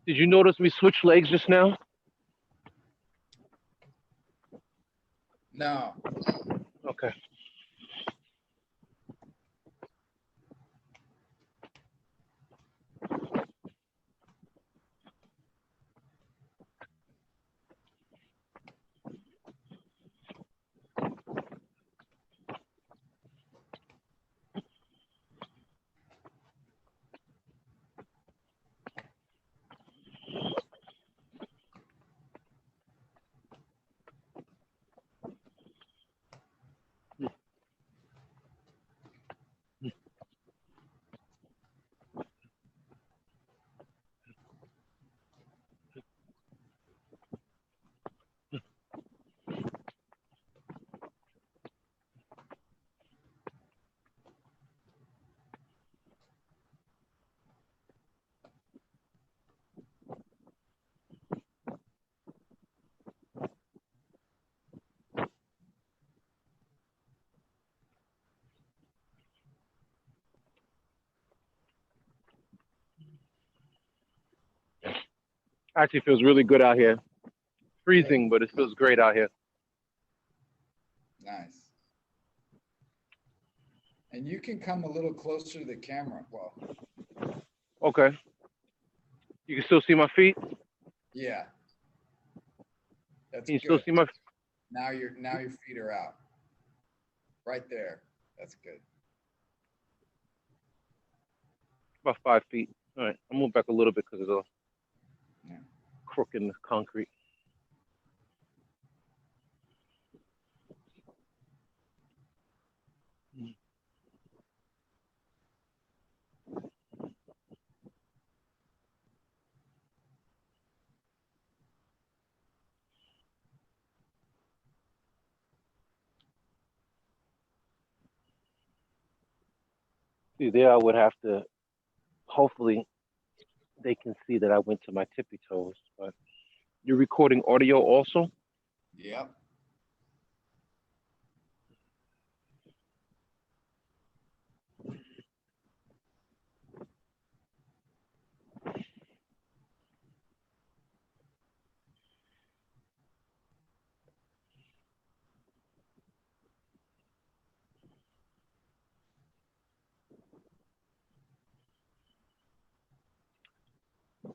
Did you notice me switch legs just now? No. Okay. Actually feels really good out here. Freezing, but it feels great out here. Nice. And you can come a little closer to the camera. Well, Okay. You can still see my feet? yeah. That's Can you good. still see my Now your feet are out. Right there. That's good. about 5 feet? All right. I'll move back a little bit because of the Yeah. crook in the concrete. See, there I would have to, hopefully, they can see that I went to my tippy toes. But you're recording audio also? Yep.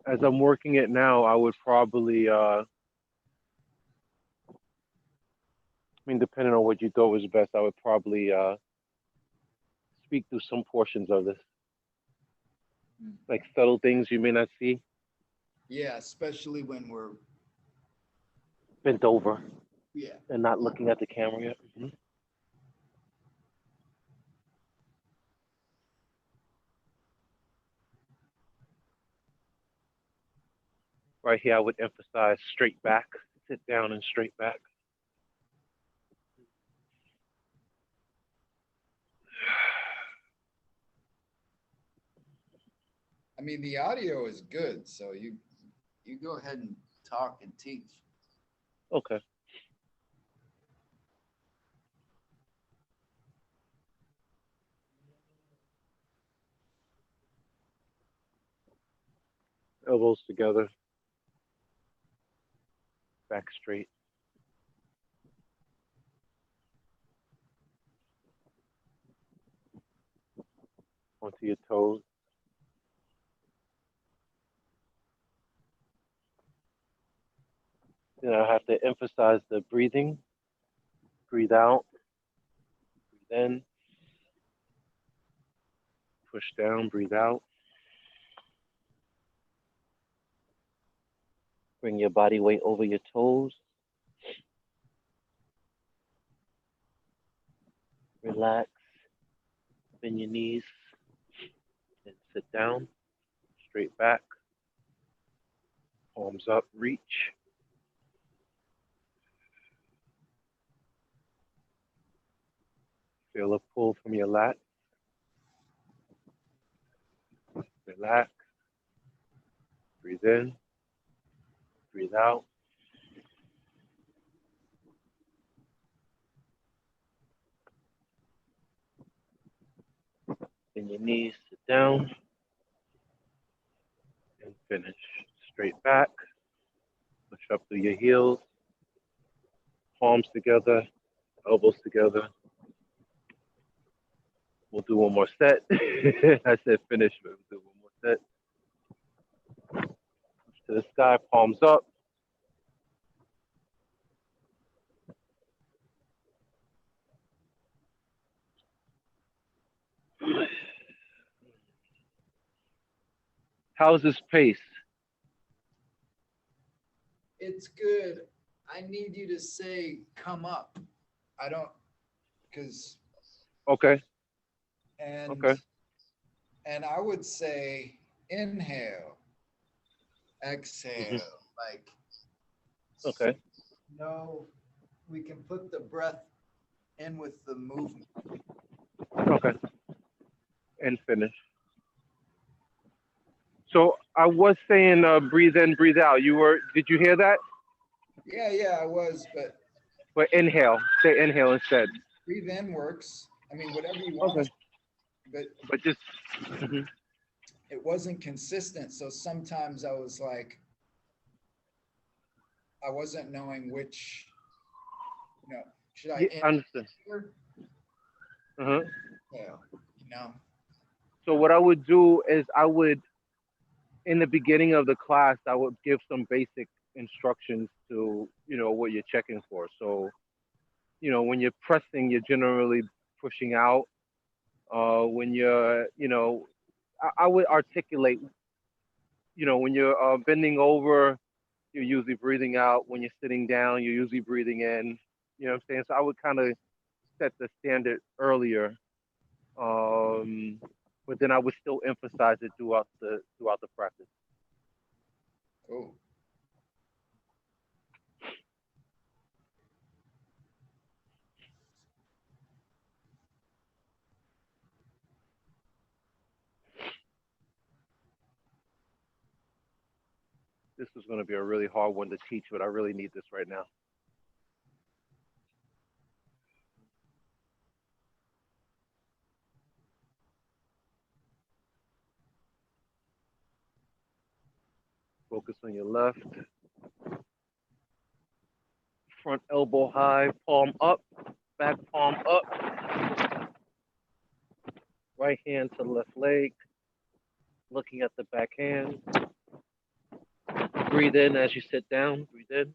As I'm working it now, I would probably, I mean, depending on what you thought was best, I would probably speak through some portions of this, like subtle things you may not see, Yeah, especially when we're bent over yeah. and not looking at the camera yet. Right here, I would emphasize straight back, sit down and straight back. I mean, the audio is good, so you go ahead and talk and teach. Okay. Elbows together, back straight. Onto your toes. Then I have to emphasize the breathing. Breathe out, breathe in, push down, breathe out. Bring your body weight over your toes. Relax, bend your knees, and sit down, straight back, palms up, reach. Feel a pull from your lat. Relax, breathe in, breathe out. Bend your knees, sit down, and finish Straight back. Push up through your heels. Palms together. Elbows together. We'll do one more set. I said finish, but we'll do one more set. To the sky, palms up. How's this pace? It's good. I need you to say come up. I don't, because, Okay. and I would say inhale, exhale, like, Okay. no, we can put the breath in with the movement. Okay. And finish. So I was saying breathe in, breathe out. Did you hear that? Yeah, I was, But inhale. Say inhale instead. breathe in works. I mean, whatever you want. Okay. But just it wasn't consistent. So sometimes I was like, I wasn't knowing which, should I understand. Yeah, So what I would do is in the beginning of the class, I would give some basic instructions to, what you're checking for. So, when you're pressing, you're generally pushing out. When you're, I would articulate, when you're bending over, you're usually breathing out. When you're sitting down, you're usually breathing in. You know what I'm saying? So I would kind of set the standard earlier, but then I would still emphasize it throughout the practice. Cool. This is going to be a really hard one to teach, but I really need this right now. Focus on your left. Front elbow high, palm up, back palm up. Right hand to left leg. Looking at the back hand. Breathe in as you sit down. Breathe in.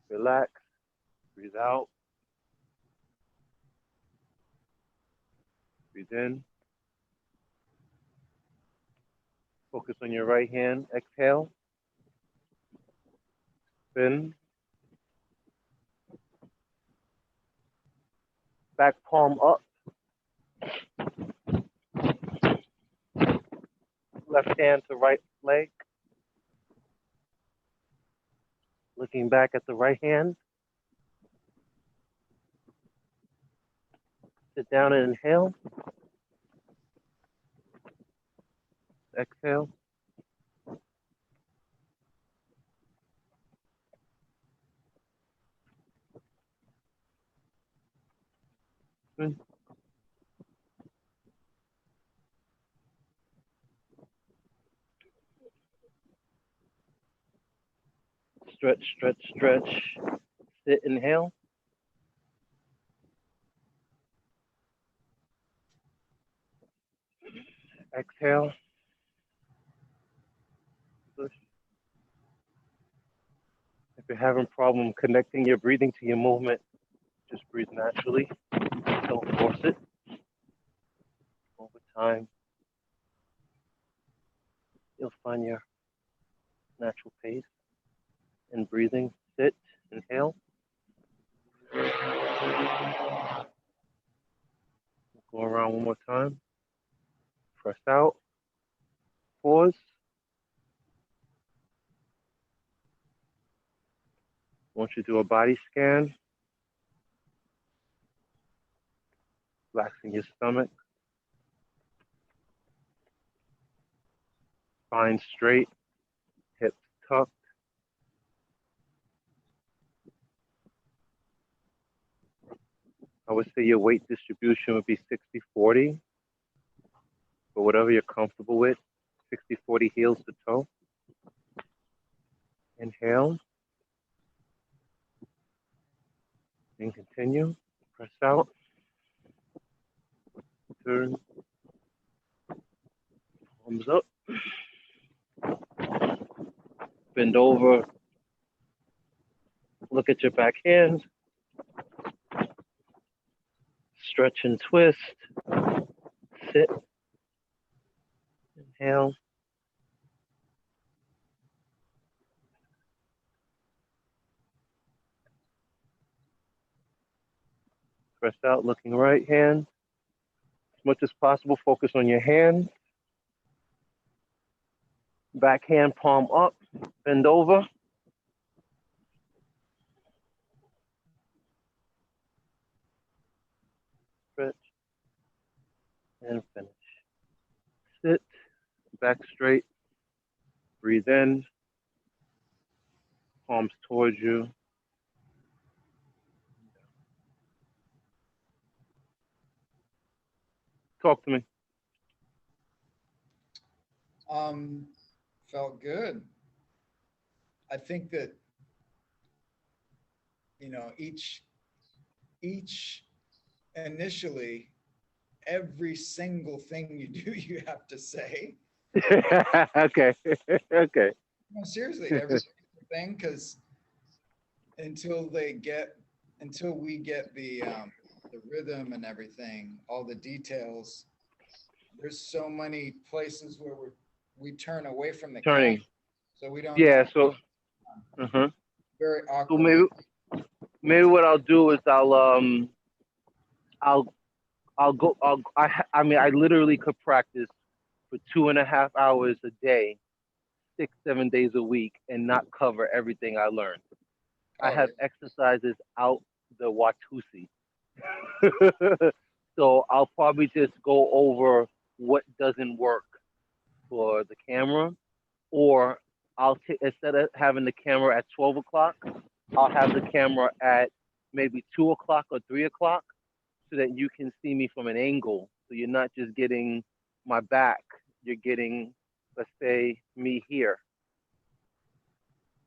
Relax. Breathe out. Breathe in. Focus on your right hand. Exhale. Spin. Back palm up. Left hand to right leg. Looking back at the right hand. Sit down and inhale. Exhale. Spin. Stretch, stretch, stretch. Sit, inhale. Exhale. Push. If you're having problem connecting your breathing to your movement, just breathe naturally. Don't force it. Over time, you'll find your natural pace in breathing. Sit, inhale. Go around one more time. Press out. Pause. Once you do a body scan, relaxing your stomach. Spine straight, hips tucked. I would say your weight distribution would be 60-40, but whatever you're comfortable with. 60-40 heels to toe. Inhale and continue. Press out. Turn. Arms up. Bend over. Look at your back hands. Stretch and twist. Sit. Inhale. Press out, looking right hand. As much as possible, focus on your hands. Back hand, palm up. Bend over. Stretch and finish. Sit. Back straight. Breathe in. Palms towards you. Talk to me. Felt good. I think that, each initially, every single thing you do, you have to say. Okay. Okay. No, seriously, every single thing, because until we get the rhythm and everything, all the details, there's so many places where we turn away from the camera, Turning. so we don't Yeah. know. So. Very So awkward. maybe what I'll do is I'll go. I mean, I literally could practice for 2.5 hours a day, 6, 7 days a week, and not cover everything I learned. I Oh have yeah. exercises out the Watusi. So I'll probably just go over what doesn't work for the camera, or instead of having the camera at 12 o'clock, I'll have the camera at maybe 2 o'clock or 3 o'clock, so that you can see me from an angle. So you're not just getting my back, you're getting, let's say, me here.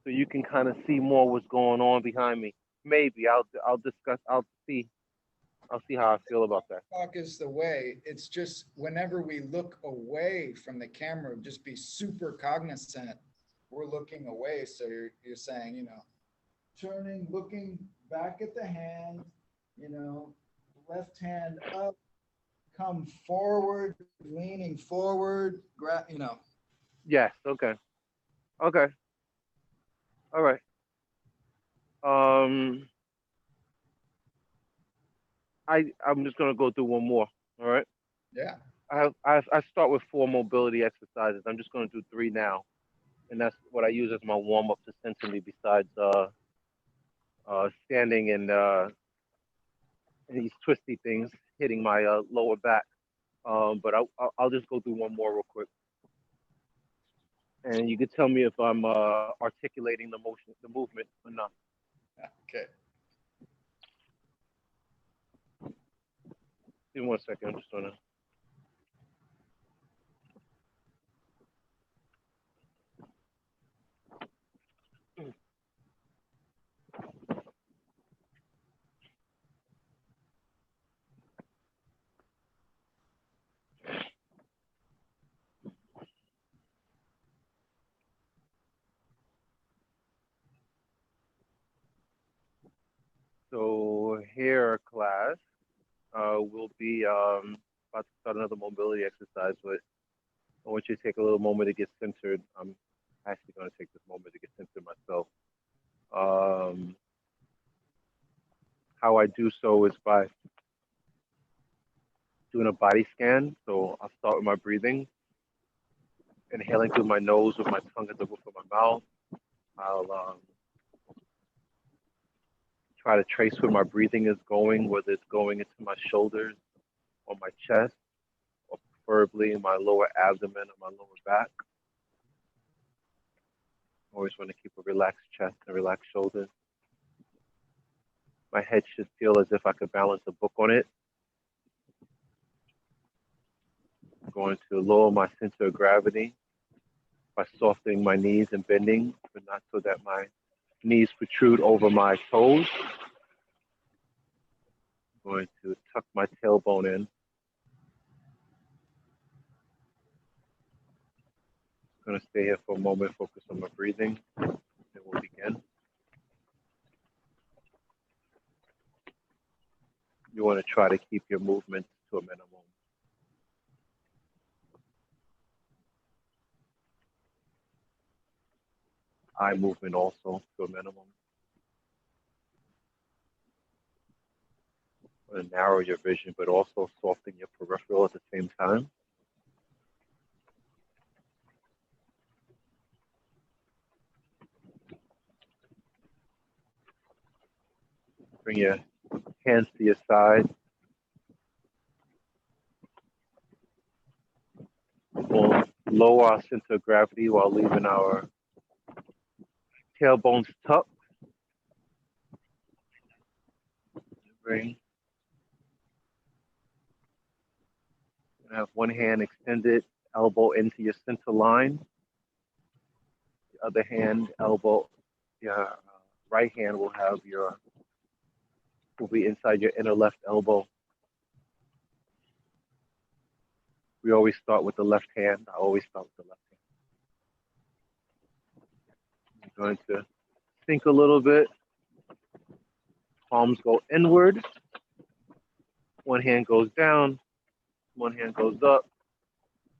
So you can kind of see more what's going on behind me. Maybe I'll discuss. I'll see how I feel about that. Talk is the way. It's just whenever we look away from the camera, just be super cognizant. We're looking away, so you're saying, turning, looking back at the hand, left hand up, come forward, leaning forward, Yes. Okay. Okay. All right. Um, I'm just gonna go through one more. All right. Yeah. I start with 4 mobility exercises. I'm just gonna do 3 now, and that's what I use as my warm up to center me. Besides standing and these twisty things hitting my lower back. But I'll just go through one more real quick, and you can tell me if I'm articulating the movement or not. Okay. Give me 1 second. I'm just gonna. So here, class, we'll be about to start another mobility exercise, but I want you to take a little moment to get centered. I'm actually going to take this moment to get centered myself. Um, how I do so is by doing a body scan. So I'll start with my breathing, inhaling through my nose with my tongue at the roof of my mouth. I'll try to trace where my breathing is going, whether it's going into my shoulders or my chest, or preferably in my lower abdomen or my lower back. Always want to keep a relaxed chest and relaxed shoulders. My head should feel as if I could balance a book on it. I'm going to lower my center of gravity by softening my knees and bending, but not so that my knees protrude over my toes. I'm going to tuck my tailbone in. I'm going to stay here for a moment, focus on my breathing, and we'll begin. You want to try to keep your movements to a minimum. Eye movement also to a minimum. Want to narrow your vision, but also soften your peripheral at the same time. Bring your hands to your side. We'll lower our center of gravity while leaving our tailbones tucked. Bring. Have one hand extended, elbow into your center line. The other hand, elbow, your right hand will be inside your inner left elbow. We always start with the left hand. I always start with the left hand. I'm going to sink a little bit. Palms go inward. One hand goes down. One hand goes up.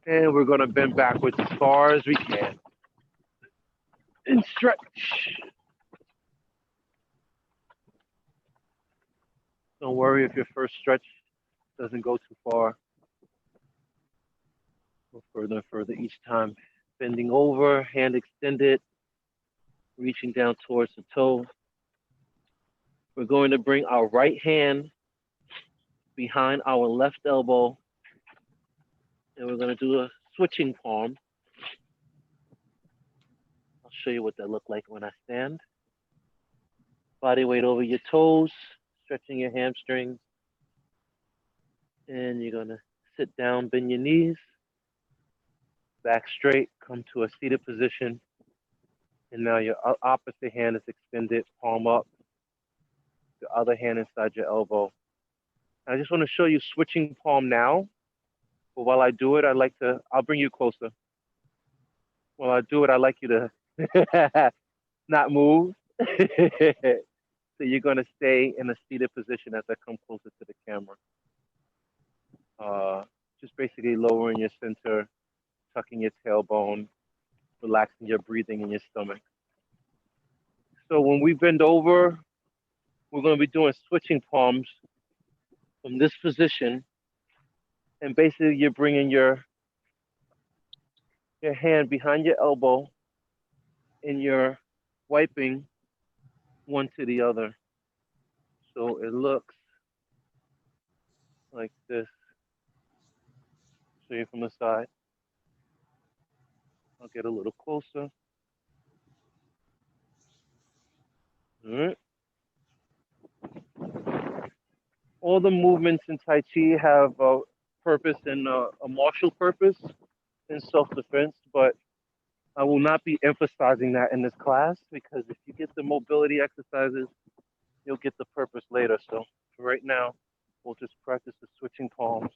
And we're going to bend backwards as far as we can. And stretch. Don't worry if your first stretch doesn't go too far. Go further and further each time. Bending over, hand extended, reaching down towards the toe. We're going to bring our right hand behind our left elbow, and we're going to do a switching palm. I'll show you what that looks like when I stand. Body weight over your toes, stretching your hamstrings. And you're going to sit down, bend your knees, back straight, come to a seated position. And now your opposite hand is extended, palm up, the other hand inside your elbow. I just want to show you switching palm now. But while I do it, I'll bring you closer. While I do it, I'd like you to not move. So you're going to stay in a seated position as I come closer to the camera. Just basically lowering your center, tucking your tailbone, relaxing your breathing in your stomach. So when we bend over, we're going to be doing switching palms from this position. And basically you're bringing your hand behind your elbow and you're wiping one to the other. So it looks like this. Show you from the side. I'll get a little closer. All right. All the movements in Tai Chi have a purpose and a martial purpose in self-defense, but I will not be emphasizing that in this class because if you get the mobility exercises, you'll get the purpose later. So for right now, we'll just practice the switching palms.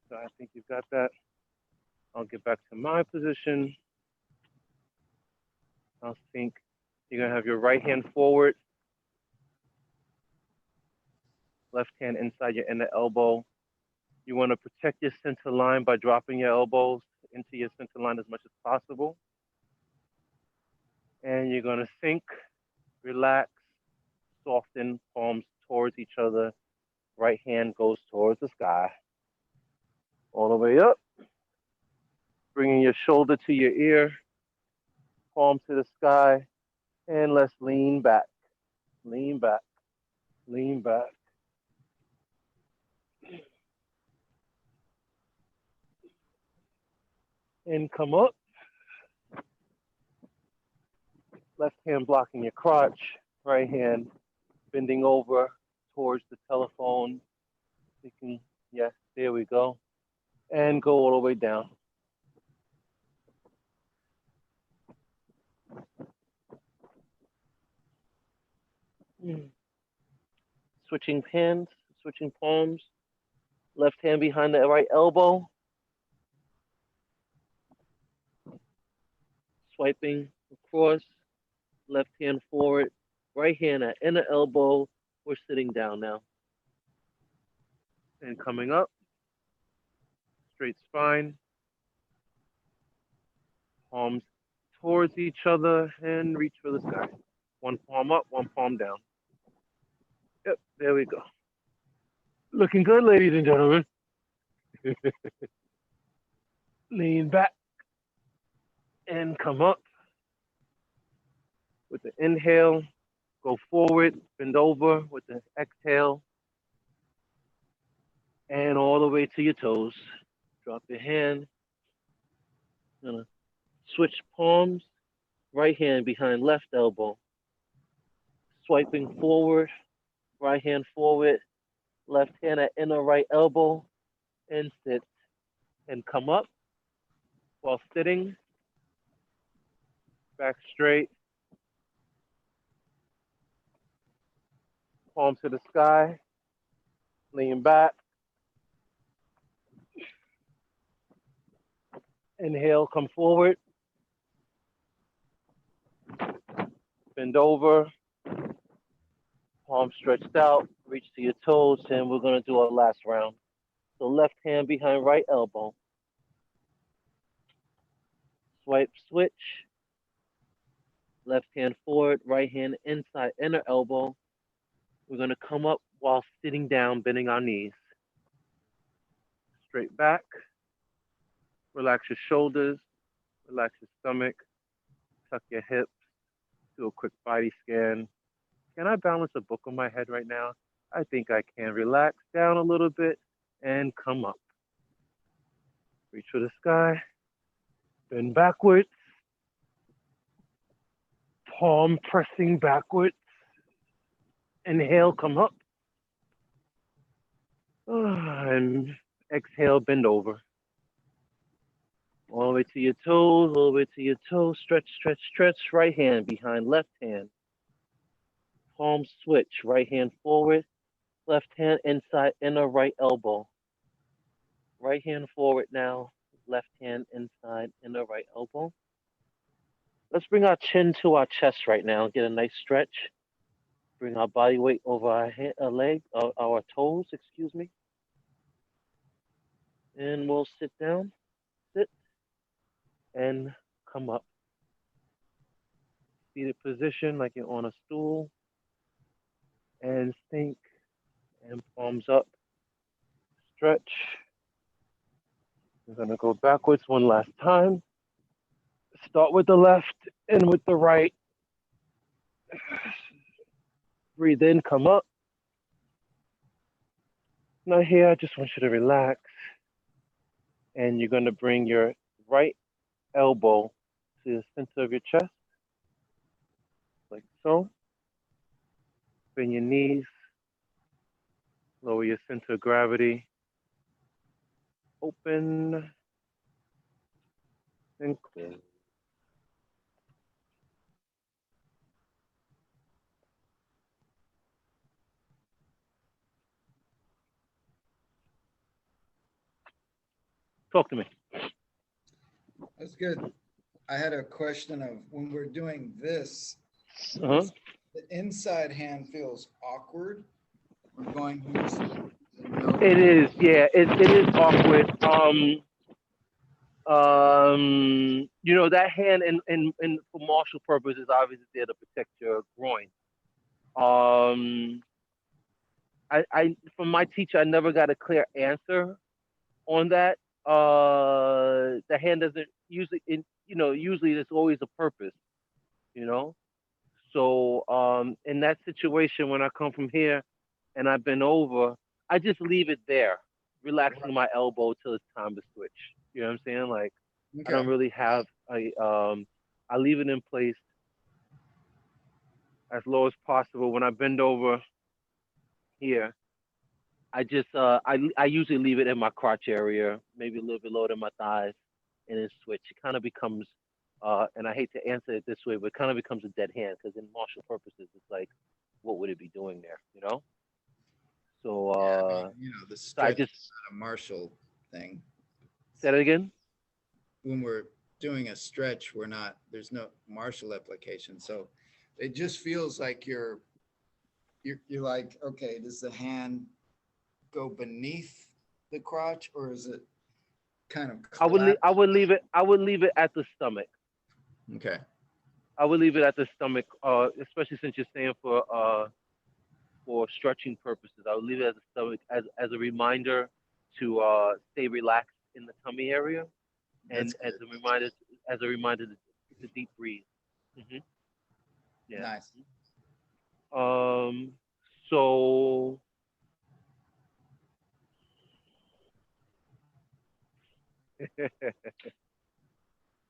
So I think you've got that. I'll get back to my position. I'll think. You're going to have your right hand forward, left hand inside your inner elbow. You want to protect your center line by dropping your elbows into your center line as much as possible. And you're going to sink, relax, soften, palms towards each other. Right hand goes towards the sky. All the way up. Bringing your shoulder to your ear, palm to the sky. And let's lean back, lean back, lean back. And come up. Left hand blocking your crotch, right hand bending over towards the telephone. You can, yes, there we go. and go all the way down. Mm. Switching hands, switching palms. Left hand behind the right elbow, swiping across. Left hand forward, right hand at inner elbow. We're sitting down now. And coming up, straight spine, palms towards each other, and reach for the sky. One palm up, one palm down. Yep, there we go. Looking good, ladies and gentlemen. Lean back and come up with the inhale. Go forward, bend over with the exhale, and all the way to your toes. Drop your hand. Gonna switch palms. Right hand behind left elbow. Swiping forward. Right hand forward. Left hand at inner right elbow. And sit. And come up while sitting. Back straight. Palms to the sky. Lean back. Inhale, come forward. Bend over. Palms stretched out. Reach to your toes. And we're going to do our last round. So left hand behind right elbow. Swipe, switch. Left hand forward, right hand inside inner elbow. We're going to come up while sitting down, bending our knees. Straight back. Relax your shoulders. Relax your stomach. Tuck your hips. Do a quick body scan. Can I balance a book on my head right now? I think I can. Relax down a little bit and come up. Reach for the sky. Bend backwards. Palm pressing backwards. Inhale, come up. And exhale, bend over. All the way to your toes, all the way to your toes. Stretch, stretch, stretch. Right hand behind left hand. Palm switch. Right hand forward. Left hand inside inner right elbow. Right hand forward now. Left hand inside inner right elbow. Let's bring our chin to our chest right now. Get a nice stretch. Bring our body weight over our leg, our toes, excuse me. And we'll sit down, sit, and come up. Seated position like you're on a stool. And sink and palms up. Stretch. We're going to go backwards one last time. Start with the left and with the right. Breathe in, come up. Now here, I just want you to relax. And you're going to bring your right elbow to the center of your chest, like so. Bend your knees. Lower your center of gravity. Open and close. Talk to me. That's good. I had a question of when we're doing this, Uh-huh. the inside hand feels awkward. We're going It is, yeah. It is awkward. That hand in for martial purposes, obviously there to protect your groin. Um, I from my teacher, I never got a clear answer on that. The hand doesn't usually, usually there's always a purpose, you know. So in that situation, when I come from here and I've been over, I just leave it there, relaxing my elbow till it's time to switch. You know what I'm saying? Like I don't Okay. really have I leave it in place as low as possible. When I bend over here, I usually leave it in my crotch area, maybe a little bit lower than my thighs, and then switch. It kind of becomes, and I hate to answer it this way, but it kind of becomes a dead hand because in martial purposes, it's like, what would it be doing there, you know? So, Yeah, I mean, the so I stretch just is not a martial thing. say that again. When we're doing a stretch, there's no martial application. So it just feels like you're like, okay, does the hand go beneath the crotch or is it kind of I collapse? would leave it. I would leave it at the stomach. Okay. I would leave it at the stomach, especially since you're saying for stretching purposes. I would leave it at the stomach as a reminder to stay relaxed in the tummy area, That's and good. as a reminder to deep breathe. Hmm. Yeah. Nice. So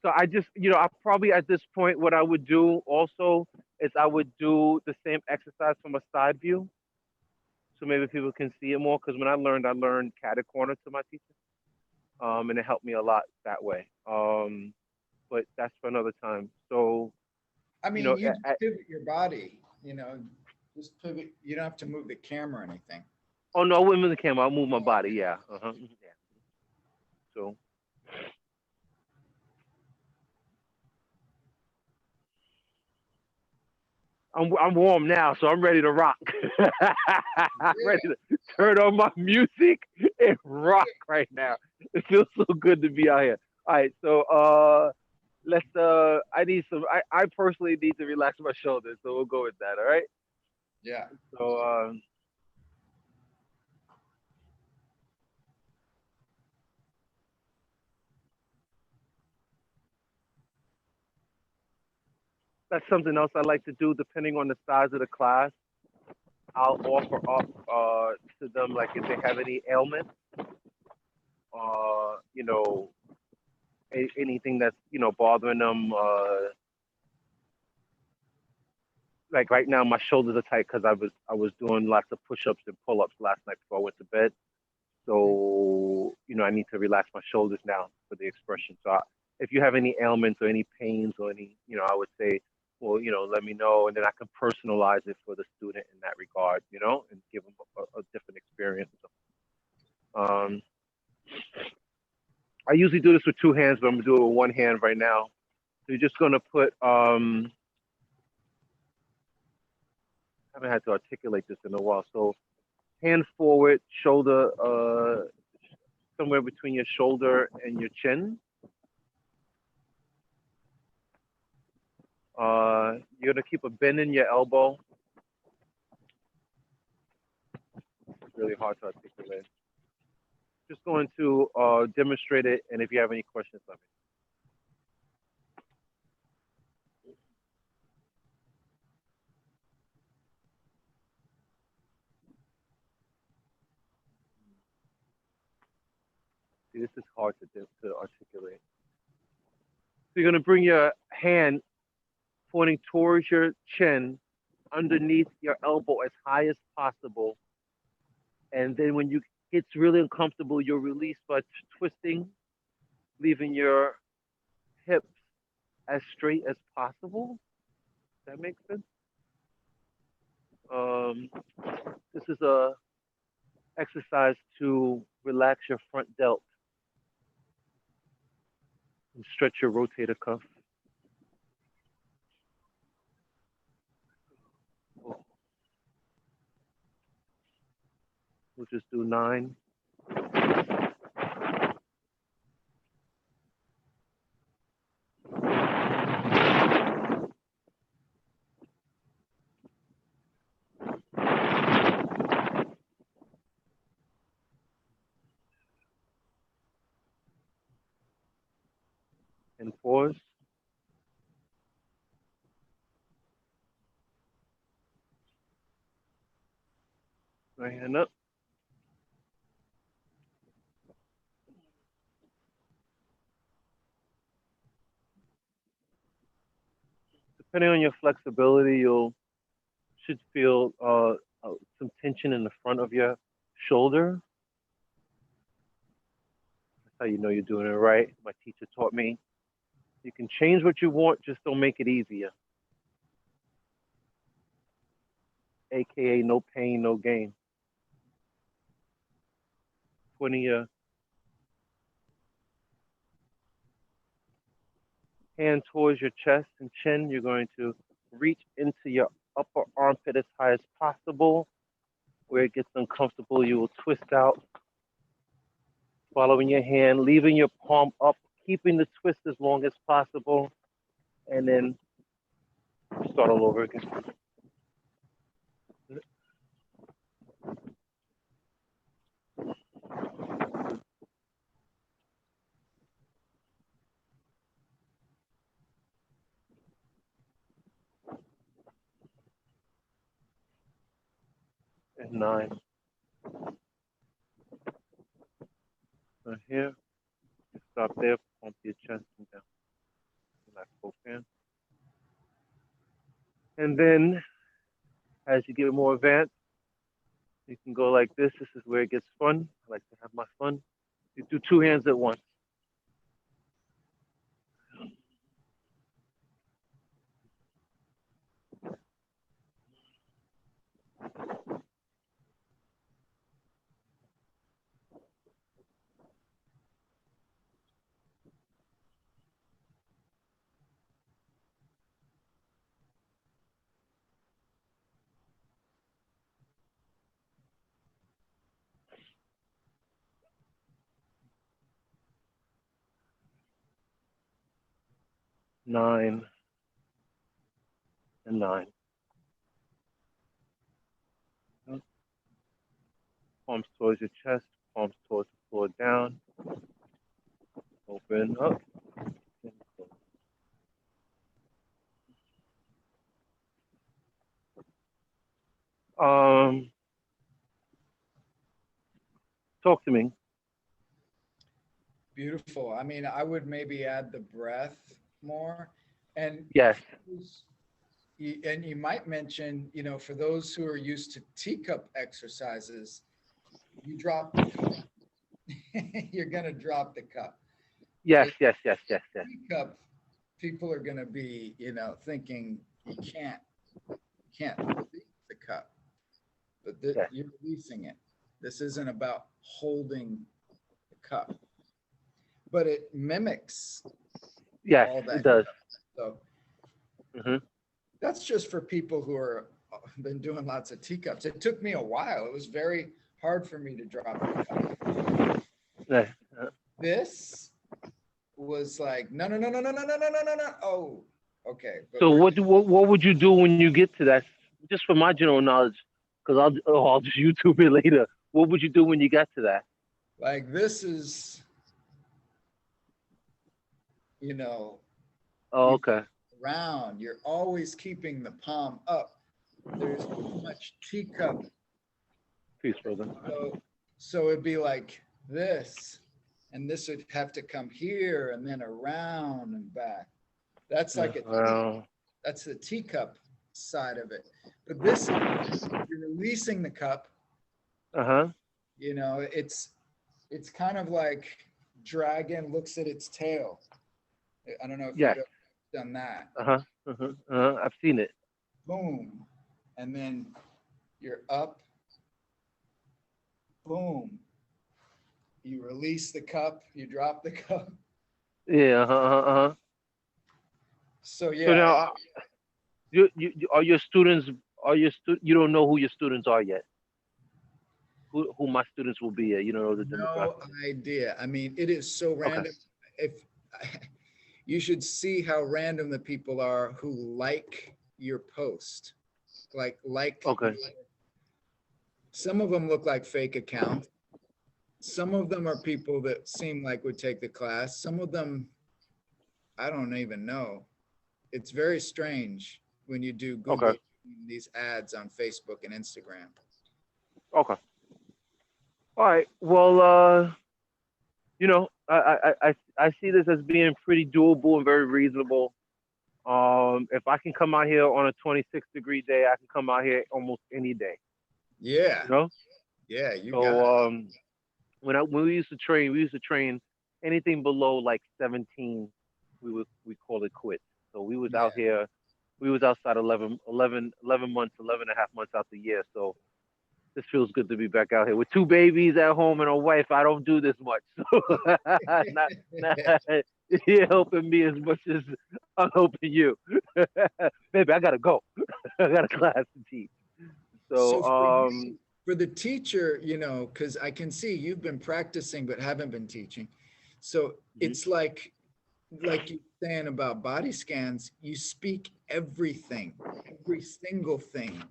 so I just I probably at this point what I would do also is I would do the same exercise from a side view, so maybe people can see it more. Because when I learned catty corner to my teacher, and it helped me a lot that way. But that's for another time. So I you mean, know, you just pivot your body, just pivot. You don't have to move the camera or anything. oh no, I wouldn't move the camera. I'll move my body. Yeah. Uh-huh. Yeah. So I'm warm now, so I'm ready to rock. I'm ready Yeah. to turn on my music and rock right now. It feels so good to be out here. All right, so let's I need some I personally need to relax my shoulders, so we'll go with that, all right? Yeah. So that's something else I like to do depending on the size of the class. I'll offer up to them like if they have any ailments, anything that's bothering them. Like right now, my shoulders are tight because I was doing lots of push-ups and pull-ups last night before I went to bed. Mhm. So I need to relax my shoulders now for the expression. So if you have any ailments or any pains or any, I would say, well, let me know, and then I can personalize it for the student in that regard, and give them a different experience. Um, I usually do this with two hands, but I'm gonna do it with one hand right now. So you're just gonna put. I haven't had to articulate this in a while. So hand forward, shoulder somewhere between your shoulder and your chin. You're gonna keep a bend in your elbow. It's really hard to articulate. Just going to demonstrate it, and if you have any questions, let me see. This is hard to articulate. So you're gonna bring your hand pointing towards your chin, underneath your elbow as high as possible, and then when you gets really uncomfortable, you'll release by twisting, leaving your hips as straight as possible. That makes sense. Um, this is a exercise to relax your front delt and stretch your rotator cuff. We'll just do 9. And pause. Right hand up. Depending on your flexibility, you'll should feel some tension in the front of your shoulder. That's how you know you're doing it right. My teacher taught me. You can change what you want, just don't make it easier. AKA no pain, no gain. 20 hand towards your chest and chin. You're going to reach into your upper armpit as high as possible. Where it gets uncomfortable, you will twist out, following your hand, leaving your palm up, keeping the twist as long as possible, and then start all over again. 9. So here, stop there, pump your chest and down. Relax both hands. And then, as you get more advanced, you can go like this. This is where it gets fun. I like to have my fun. You do 2 hands at once. 9 and 9. Palms towards your chest, palms towards the floor down. Open up. Um, talk to me. Beautiful. I mean, I would maybe add the breath more. And Yes. and you might mention, for those who are used to teacup exercises, you drop the cup. You're going to drop the cup. Yes, So yes, yes, yes, yes. teacup, people are going to be, thinking you can't release the cup, but Yes. you're releasing it. This isn't about holding the cup, but it mimics Yes, all it that. does. So Mm-hmm. that's just for people who are been doing lots of teacups. It took me a while. It was very hard for me to drop the cup. Yes. This was like, no, no, no, no, no, no, no, no, no, no, no. Oh, okay. But So we're what would you do when you get to that? Just for my general knowledge, because I'll just YouTube it later. What would you do when you got to that? like, this is, you know, Oh, you okay. round. You're always keeping the palm up. There's too much teacup. Peace, brother. So it'd be like this, and this would have to come here and then around and back. That's like Well, that's the teacup side of it. But this, you're releasing the cup. uh-huh. It's kind of like dragon looks at its tail. I don't know if you've Yes. ever done that. Uh-huh. Uh-huh. Uh-huh. I've seen it. Boom, and then you're up. Boom. You release the cup. You drop the cup. Yeah. Uh-huh. Uh-huh. So So yeah, now, are your students? You don't know who your students are yet. Who my students will be yet? You don't know the no demographic. idea. I mean, it is so Okay. random. If you should see how random the people are who like your post, like Okay. some of them look like fake accounts. Some of them are people that seem like would take the class. Some of them, I don't even know. It's very strange when you do Okay. Google these ads on Facebook and Instagram. Okay. All right. Well, I see this as being pretty doable and very reasonable. If I can come out here on a 26-degree day, I can come out here almost any day. Yeah, You know. Yeah, you got it. So when we used to train anything below like 17, we call it quits. So we was out Yeah. here, we was outside 11 months, 11 and a half months out the year. So this feels good to be back out here with two babies at home and a wife. I don't do this much, so not you're helping me as much as I'm helping you, baby. I gotta go. I got a class to teach. So So for the teacher, because I can see you've been practicing but haven't been teaching. So mhm. it's like you're saying about body scans, you speak everything, every single thing,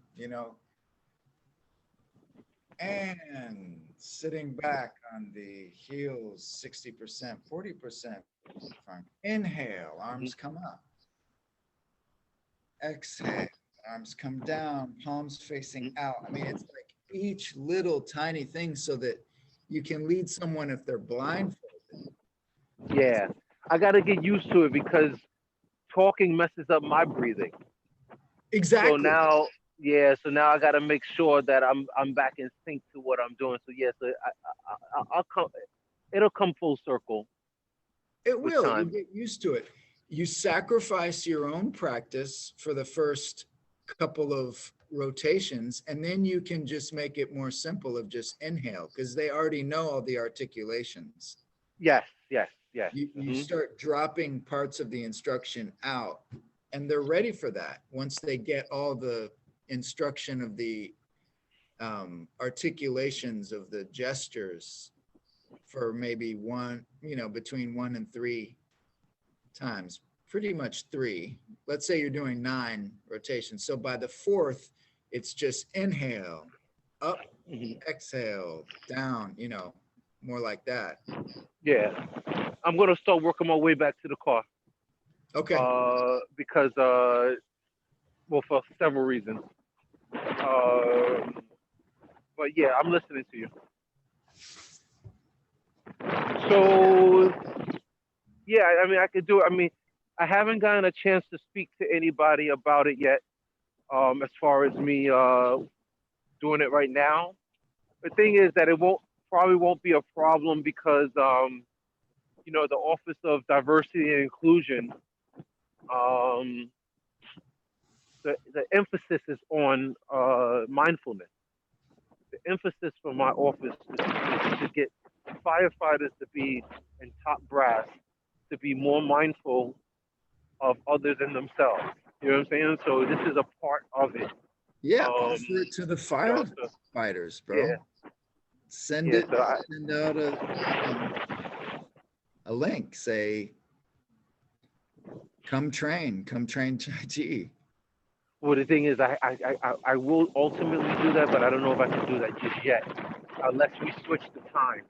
and sitting back on the heels 60%, 40% fine. Inhale, Mhm. arms come up. Exhale, arms come down, palms facing Mhm. out. I mean, it's like each little tiny thing so that you can lead someone if they're blindfolded. Yeah, I got to get used to it because talking messes up my breathing. So Exactly. now, yeah, so now I got to make sure that I'm back in sync to what I'm doing. So yes, I'll come. It'll come full circle It with will. You time. get used to it. You sacrifice your own practice for the first couple of rotations, and then you can just make it more simple of just inhale because they already know all the articulations. Yes, yes, yes. You Hmm. start dropping parts of the instruction out, and they're ready for that once they get all the instruction of the articulations of the gestures for maybe one, between 1 and 3 times, pretty much three. Let's say you're doing 9 rotations. So by the fourth, it's just inhale, up, Hmm. exhale, down, more like that. Yeah, I'm gonna start working my way back to the car. Okay. Because well, for several reasons. But yeah, I'm listening to you. Yeah. So yeah, I mean, I could do it. I mean, I haven't gotten a chance to speak to anybody about it yet. As far as me doing it right now, the thing is that it won't probably won't be a problem because the Office of Diversity and Inclusion, um, the emphasis is on mindfulness. The emphasis for my office is to get firefighters to be in top brass, to be more mindful of others and themselves. You know what I'm saying? So this is a part of it. Yeah. Um, Offer it to the so firefighters, yeah, bro. Send yeah. it, So send out a link. Say, come train Tai Chi. well, the thing is, I will ultimately do that, but I don't know if I can do that just yet, unless we switch the time.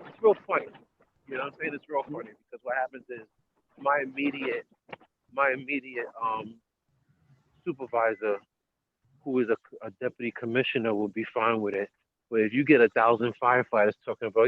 It's real funny. You know what I'm saying? It's real funny because what happens is my immediate my immediate supervisor, who is a deputy commissioner, will be fine with it. But if you get 1,000 firefighters talking about